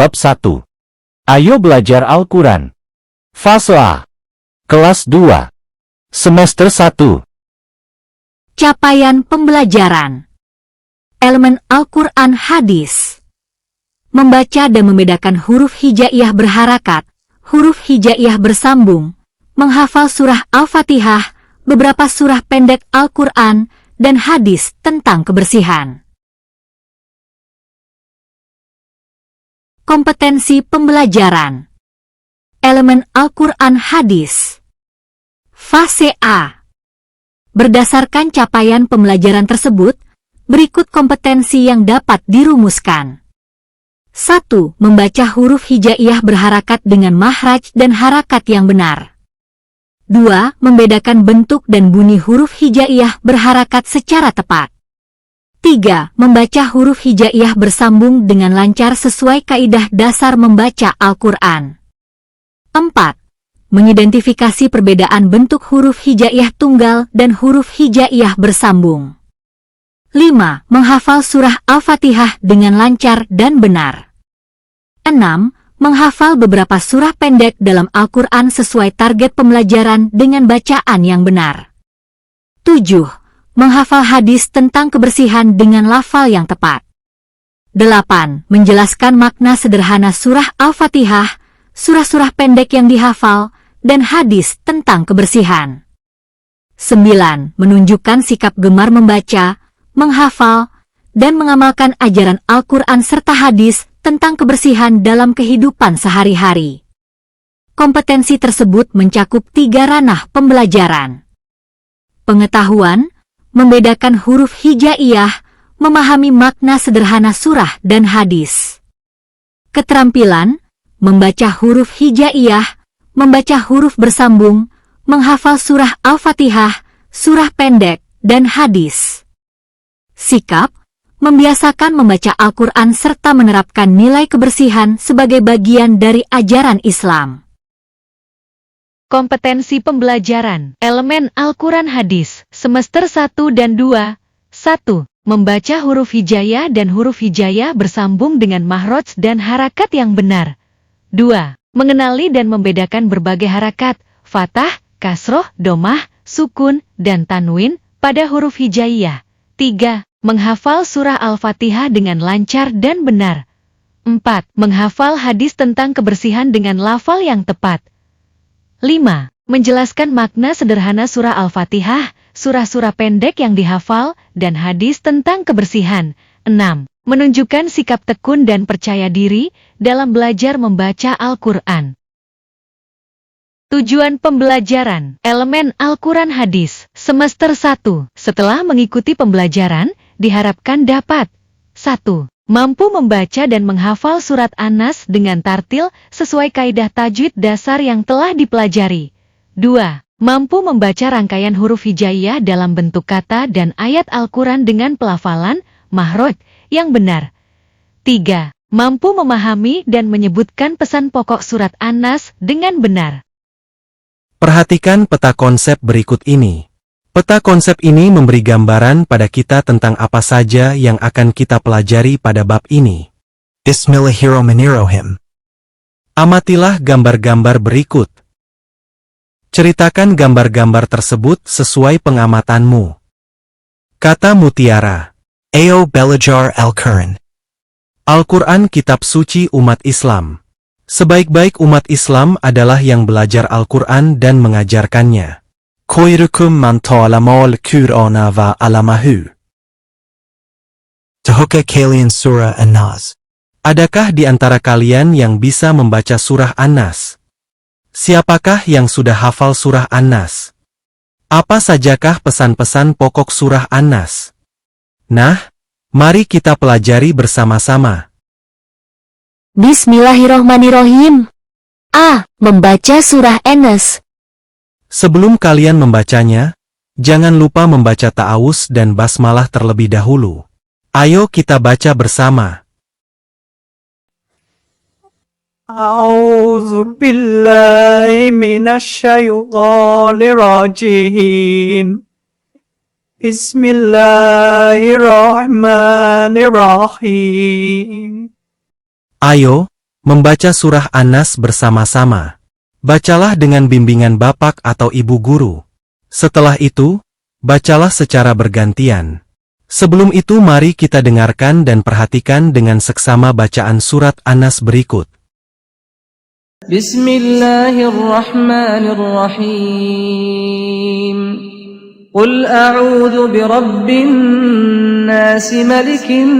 Bab 1. Ayo belajar Al-Quran. Fase A. Kelas 2. Semester 1. Capaian pembelajaran. Elemen Al-Quran Hadis. Membaca dan membedakan huruf hijaiyah berharakat, huruf hijaiyah bersambung, menghafal surah Al-Fatihah, beberapa surah pendek Al-Quran, dan hadis tentang kebersihan. Kompetensi pembelajaran. Elemen Al-Quran Hadis. Fase A. Berdasarkan capaian pembelajaran tersebut, berikut kompetensi yang dapat dirumuskan. 1. Membaca huruf hijaiyah berharakat dengan makhraj dan harakat yang benar. 2. Membedakan bentuk dan bunyi huruf hijaiyah berharakat secara tepat. 3. Membaca huruf hijaiyah bersambung dengan lancar sesuai kaidah dasar membaca Al-Quran. 4. Mengidentifikasi perbedaan bentuk huruf hijaiyah tunggal dan huruf hijaiyah bersambung. 5. Menghafal surah Al-Fatihah dengan lancar dan benar. 6. Menghafal beberapa surah pendek dalam Al-Quran sesuai target pembelajaran dengan bacaan yang benar. 7. Menghafal hadis tentang kebersihan dengan lafal yang tepat. 8. Menjelaskan makna sederhana surah Al-Fatihah, surah-surah pendek yang dihafal, dan hadis tentang kebersihan. 9. Menunjukkan sikap gemar membaca, menghafal, dan mengamalkan ajaran Al-Quran serta hadis tentang kebersihan dalam kehidupan sehari-hari. Kompetensi tersebut mencakup 3 ranah pembelajaran. Pengetahuan, membedakan huruf hijaiyah, memahami makna sederhana surah dan hadis. Keterampilan, membaca huruf hijaiyah, membaca huruf bersambung, menghafal surah Al-Fatihah, surah pendek, dan hadis. Sikap, membiasakan membaca Al-Quran serta menerapkan nilai kebersihan sebagai bagian dari ajaran Islam. Kompetensi pembelajaran, elemen Al-Quran Hadis, semester 1 dan 2. 1. Membaca huruf hijaiyah dan huruf hijaiyah bersambung dengan makhraj dan harakat yang benar. 2. Mengenali dan membedakan berbagai harakat, fathah, kasroh, domah, sukun, dan tanwin pada huruf hijaiyah. 3. Menghafal surah Al-Fatihah dengan lancar dan benar. 4. Menghafal hadis tentang kebersihan dengan lafal yang tepat. 5. Menjelaskan makna sederhana surah Al-Fatihah, surah-surah pendek yang dihafal, dan hadis tentang kebersihan. 6. Menunjukkan sikap tekun dan percaya diri dalam belajar membaca Al-Quran. Tujuan pembelajaran, elemen Al-Quran Hadis, semester 1. Setelah mengikuti pembelajaran, diharapkan dapat 1. Mampu membaca dan menghafal surat An-Nas dengan tartil sesuai kaidah tajwid dasar yang telah dipelajari. 2. Mampu membaca rangkaian huruf hijaiyah dalam bentuk kata dan ayat Al-Quran dengan pelafalan, makhraj, yang benar. 3. Mampu memahami dan menyebutkan pesan pokok surat An-Nas dengan benar. Perhatikan peta konsep berikut ini. Peta konsep ini memberi gambaran pada kita tentang apa saja yang akan kita pelajari pada bab ini. Bismillahirrahmanirrahim. Amatilah gambar-gambar berikut. Ceritakan gambar-gambar tersebut sesuai pengamatanmu. Kata mutiara. Ayo belajar Al-Quran. Al-Quran kitab suci umat Islam. Sebaik-baik umat Islam adalah yang belajar Al-Quran dan mengajarkannya. Khairukum man ta'allama al-Qur'ana wa 'allamahu. Tahukah kalian surah An-Nas? Adakah di antara kalian yang bisa membaca surah An-Nas? Siapakah yang sudah hafal surah An-Nas? Apa sajakah pesan-pesan pokok surah An-Nas? Nah, mari kita pelajari bersama-sama. Bismillahirrahmanirrahim. A. Membaca surah An-Nas. Sebelum kalian membacanya, jangan lupa membaca ta'awuz dan basmalah terlebih dahulu. Ayo kita baca bersama. A'udzu billahi minasy syaithanir rajim. Bismillahirrahmanirrahim. Ayo, Membaca surah An-Nas bersama-sama. Bacalah dengan bimbingan bapak atau ibu guru. Setelah itu, bacalah secara bergantian. Sebelum itu mari kita dengarkan dan perhatikan dengan seksama bacaan surat An-Nas berikut. Bismillahirrahmanirrahim. Qul a'udzu birabbin nas, malikin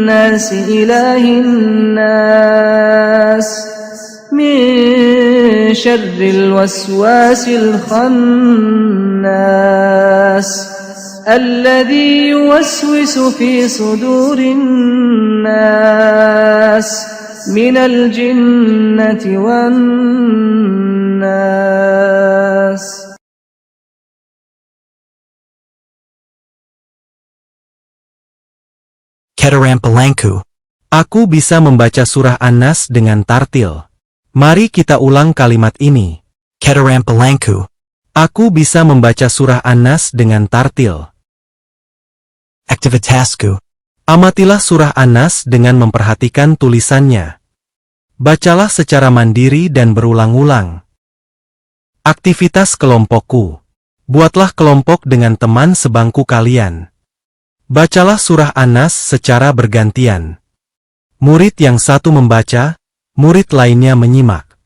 nas, ilahin nas, min syarril waswasil khannas, alladzi yuwaswisu fi sudurin nas, minal jinnati wan nas. Ketarampalangku. Aku bisa membaca surah An-Nas dengan tartil. Mari kita ulang kalimat ini. Ketarampalangku. Aku bisa membaca surah An-Nas dengan tartil. Aktivitasku. Amatilah surah An-Nas dengan memperhatikan tulisannya. Bacalah secara mandiri dan berulang-ulang. Aktivitas kelompokku. Buatlah kelompok dengan teman sebangku kalian. Bacalah surah An-Nas secara bergantian. Murid yang satu membaca, murid lainnya menyimak.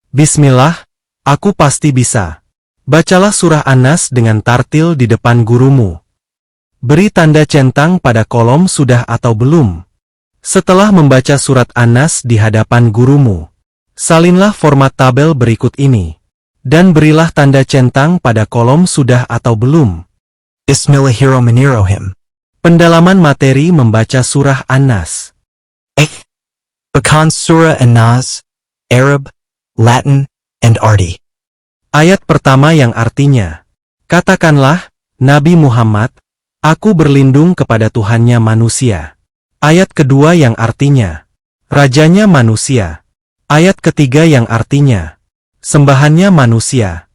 Bismillah, aku pasti bisa. Bacalah surah An-Nas dengan tartil di depan gurumu. Beri tanda centang pada kolom sudah atau belum. Setelah membaca surat An-Nas di hadapan gurumu, salinlah format tabel berikut ini. Dan berilah tanda centang pada kolom sudah atau belum. Bismillahirrahmanirrahim. Pendalaman materi membaca surah An-Nas. Bakan Surah An-Nas, Arab, Latin, and Arti. Ayat pertama yang artinya, katakanlah, Nabi Muhammad, aku berlindung kepada Tuhannya manusia. Ayat kedua yang artinya, Rajanya manusia. Ayat ketiga yang artinya, sembahannya manusia.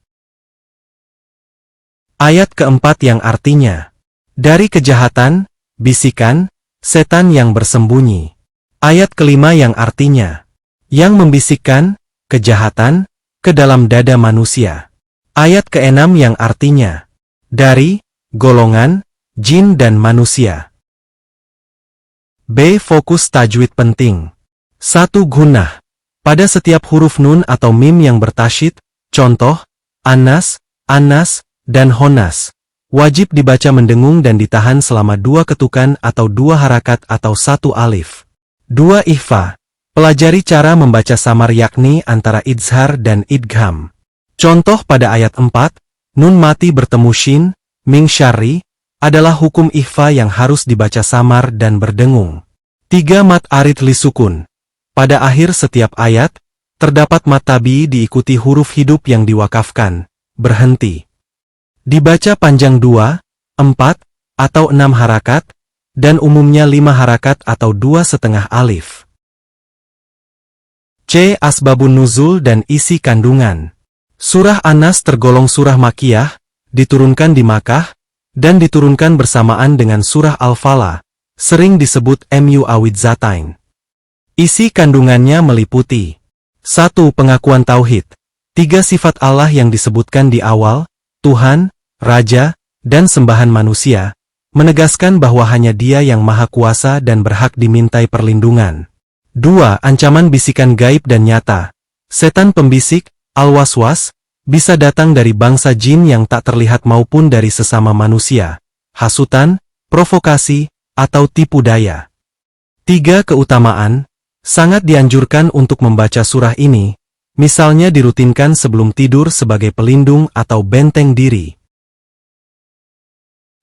Ayat keempat yang artinya, dari kejahatan, bisikan, setan yang bersembunyi. Ayat kelima yang artinya, yang membisikkan, kejahatan, ke dalam dada manusia. Ayat keenam yang artinya, dari, golongan, jin dan manusia. B. Fokus tajwid penting. 1. Gunnah. Pada setiap huruf nun atau mim yang bertasyid, contoh, An-Nas, An-Nas, dan Honas, wajib dibaca mendengung dan ditahan selama 2 ketukan atau 2 harakat atau 1 alif. 2. Ikhfa. Pelajari cara membaca samar yakni antara idhar dan idgham. Contoh pada ayat 4, nun mati bertemu shin, min syarri, adalah hukum ikhfa yang harus dibaca samar dan berdengung. 3. Mat arid li sukun. Pada akhir setiap ayat, terdapat mat tabi diikuti huruf hidup yang diwakafkan, berhenti. Dibaca panjang 2, 4, atau 6 harakat, dan umumnya 5 harakat atau 2,5 alif. C. Asbabun nuzul dan isi kandungan. Surah An-Nas tergolong surah Makkiyah, diturunkan di Makkah, dan diturunkan bersamaan dengan surah Al-Falah, sering disebut Mu'awwidzatain. Isi kandungannya meliputi 1. Pengakuan Tauhid. 3 sifat Allah yang disebutkan di awal, Tuhan, Raja, dan sembahan manusia, menegaskan bahwa hanya Dia yang maha kuasa dan berhak dimintai perlindungan. 2. Ancaman bisikan gaib dan nyata. Setan pembisik, al-waswas, bisa datang dari bangsa jin yang tak terlihat maupun dari sesama manusia, hasutan, provokasi, atau tipu daya. 3. Keutamaan. Sangat dianjurkan untuk membaca surah ini, misalnya dirutinkan sebelum tidur sebagai pelindung atau benteng diri.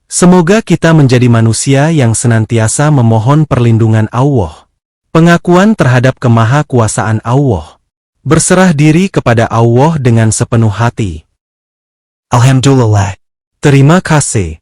Semoga kita menjadi manusia yang senantiasa memohon perlindungan Allah. Pengakuan terhadap kemahakuasaan Allah. Berserah diri kepada Allah dengan sepenuh hati. Alhamdulillah. Terima kasih.